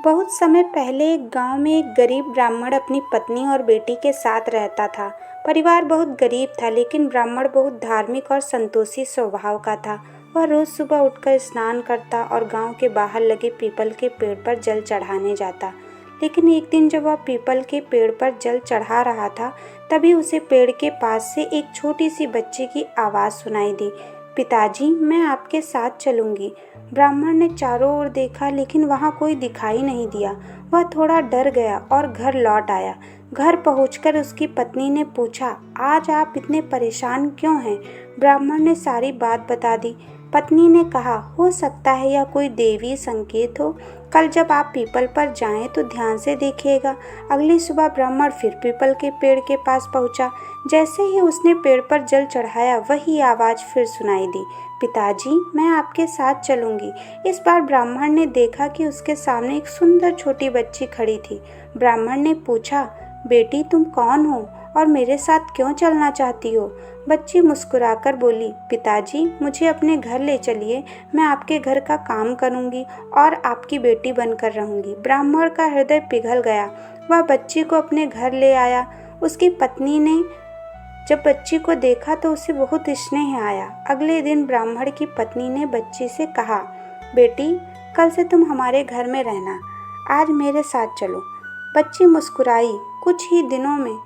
बहुत समय पहले एक गांव में एक गरीब ब्राह्मण अपनी पत्नी और बेटी के साथ रहता था। परिवार बहुत गरीब था, लेकिन ब्राह्मण बहुत धार्मिक और संतोषी स्वभाव का था। वह रोज सुबह उठकर स्नान करता और गांव के बाहर लगे पीपल के पेड़ पर जल चढ़ाने जाता। लेकिन एक दिन जब वह पीपल के पेड़ पर जल चढ़ा रहा था, तभी उसे पेड़ के पास से एक छोटी सी बच्ची की आवाज़ सुनाई दी। पिताजी, मैं आपके साथ चलूंगी। ब्राह्मण ने चारों ओर देखा, लेकिन वहां कोई दिखाई नहीं दिया। वह थोड़ा डर गया और घर लौट आया। घर पहुंचकर उसकी पत्नी ने पूछा, आज आप इतने परेशान क्यों हैं? ब्राह्मण ने सारी बात बता दी। पत्नी ने कहा, हो सकता है यह कोई देवी संकेत हो। कल जब आप पीपल पर जाएं तो ध्यान से देखिएगा। अगली सुबह ब्राह्मण फिर पीपल के पेड़ के पास पहुंचा। जैसे ही उसने पेड़ पर जल चढ़ाया, वही आवाज़ फिर सुनाई दी, पिताजी, मैं आपके साथ चलूंगी। इस बार ब्राह्मण ने देखा कि उसके सामने एक सुंदर छोटी बच्ची खड़ी थी। ब्राह्मण ने पूछा, बेटी, तुम कौन हो और मेरे साथ क्यों चलना चाहती हो? बच्ची मुस्कुराकर बोली, पिताजी, मुझे अपने घर ले चलिए। मैं आपके घर का काम करूंगी और आपकी बेटी बनकर रहूंगी। ब्राह्मण का हृदय पिघल गया। वह बच्ची को अपने घर ले आया। उसकी पत्नी ने जब बच्ची को देखा तो उसे बहुत स्नेह आया। अगले दिन ब्राह्मण की पत्नी ने बच्ची से कहा, बेटी, कल से तुम हमारे घर में रहना। आज मेरे साथ चलो। बच्ची मुस्कुराई। कुछ ही दिनों में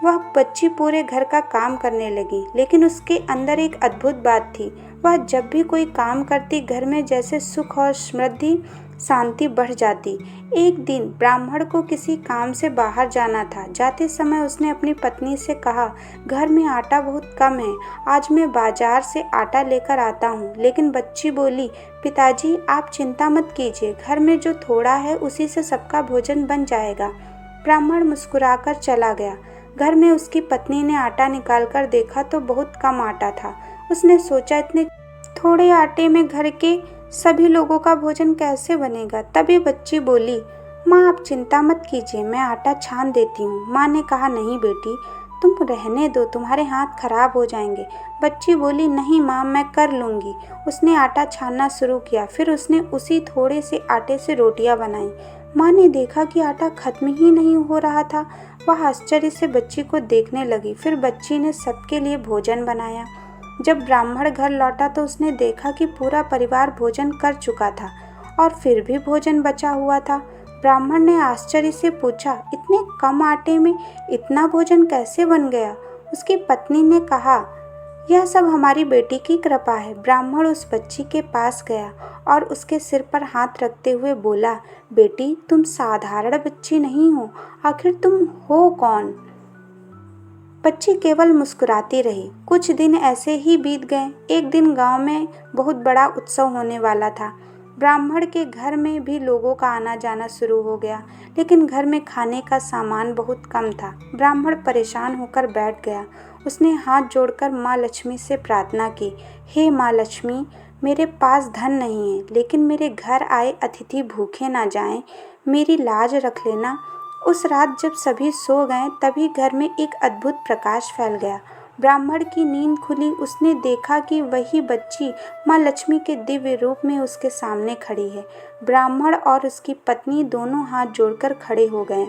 वह बच्ची पूरे घर का काम करने लगी, लेकिन उसके अंदर एक अद्भुत बात थी। वह जब भी कोई काम करती, घर में जैसे सुख और समृद्धि, शांति बढ़ जाती। एक दिन ब्राह्मण को किसी काम से बाहर जाना था। जाते समय उसने अपनी पत्नी से कहा, घर में आटा बहुत कम है, आज मैं बाजार से आटा लेकर आता हूँ। लेकिन बच्ची बोली, पिताजी, आप चिंता मत कीजिए, घर में जो थोड़ा है उसी से सबका भोजन बन जाएगा। ब्राह्मण मुस्कुराकर चला गया। घर में उसकी पत्नी ने आटा निकालकर देखा तो बहुत कम आटा था। उसने सोचा, इतने थोड़े आटे में घर के सभी लोगों का भोजन कैसे बनेगा? तभी बच्ची बोली, माँ, आप चिंता मत कीजिए, मैं आटा छान देती हूँ। माँ ने कहा, नहीं बेटी, तुम रहने दो, तुम्हारे हाथ खराब हो जाएंगे। बच्ची बोली, नहीं माँ, मैं कर लूँगी। उसने आटा छानना शुरू किया। फिर उसने उसी थोड़े से आटे से रोटियाँ बनाई। माँ ने देखा कि आटा खत्म ही नहीं हो रहा था। वह आश्चर्य से बच्ची को देखने लगी। फिर बच्ची ने सबके लिए भोजन बनाया। जब ब्राह्मण घर लौटा तो उसने देखा कि पूरा परिवार भोजन कर चुका था और फिर भी भोजन बचा हुआ था। ब्राह्मण ने आश्चर्य से पूछा, इतने कम आटे में इतना भोजन कैसे बन गया? उसकी पत्नी ने कहा, यह सब हमारी बेटी की कृपा है। ब्राह्मण उस बच्ची के पास गया और उसके सिर पर हाथ रखते हुए बोला, बेटी, तुम साधारण बच्ची नहीं हो, आखिर तुम हो कौन? बच्ची केवल मुस्कुराती रही। कुछ दिन ऐसे ही बीत गए। एक दिन गांव में बहुत बड़ा उत्सव होने वाला था। ब्राह्मण के घर में भी लोगों का आना जाना शुरू हो गया, लेकिन घर में खाने का सामान बहुत कम था। ब्राह्मण परेशान होकर बैठ गया। उसने हाथ जोड़कर माँ लक्ष्मी से प्रार्थना की, हे माँ लक्ष्मी, मेरे पास धन नहीं है, लेकिन मेरे घर आए अतिथि भूखे ना जाएं, मेरी लाज रख लेना। उस रात जब सभी सो गए, तभी घर में एक अद्भुत प्रकाश फैल गया। ब्राह्मण की नींद खुली। उसने देखा कि वही बच्ची माँ लक्ष्मी के दिव्य रूप में उसके सामने खड़ी है। ब्राह्मण और उसकी पत्नी दोनों हाथ जोड़कर खड़े हो गए।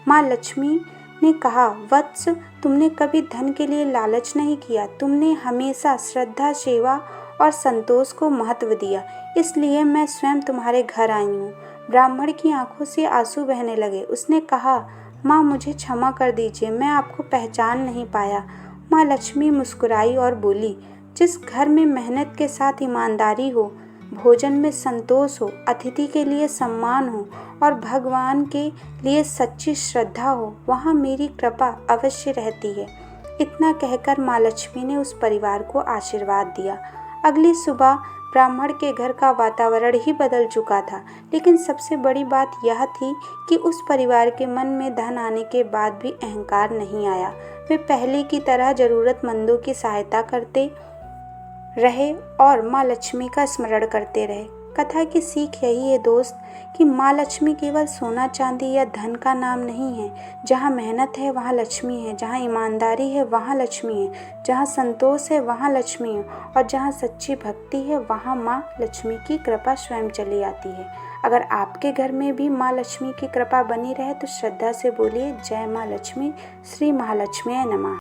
माँ लक्ष्मी ने कहा, वत्स, तुमने कभी धन के लिए लालच नहीं किया। तुमने हमेशा श्रद्धा, सेवा और संतोष को महत्व दिया, इसलिए मैं स्वयं तुम्हारे घर आई हूँ। ब्राह्मण की आंखों से आंसू बहने लगे। उसने कहा, माँ, मुझे क्षमा कर दीजिए, मैं आपको पहचान नहीं पाया। माँ लक्ष्मी मुस्कुराई और बोली, जिस घर में मेहनत के साथ ईमानदारी हो, भोजन में संतोष हो, अतिथि के लिए सम्मान हो और भगवान के लिए सच्ची श्रद्धा हो, वहाँ मेरी कृपा अवश्य रहती है। इतना कहकर माँ लक्ष्मी ने उस परिवार को आशीर्वाद दिया। अगली सुबह ब्राह्मण के घर का वातावरण ही बदल चुका था, लेकिन सबसे बड़ी बात यह थी कि उस परिवार के मन में धन आने के बाद भी अहंकार नहीं आया। वे पहले की तरह जरूरतमंदों की सहायता करते रहे और माँ लक्ष्मी का स्मरण करते रहे। कथा की सीख यही है दोस्त कि माँ लक्ष्मी केवल सोना चांदी या धन का नाम नहीं है। जहाँ मेहनत है वहाँ लक्ष्मी है, जहाँ ईमानदारी है वहाँ लक्ष्मी है, जहाँ संतोष है वहाँ लक्ष्मी है, और जहाँ सच्ची भक्ति है वहाँ माँ लक्ष्मी की कृपा स्वयं चली आती है। अगर आपके घर में भी माँ लक्ष्मी की कृपा बनी रहे तो श्रद्धा से बोलिए, जय माँ लक्ष्मी, श्री महालक्ष्मी नमः।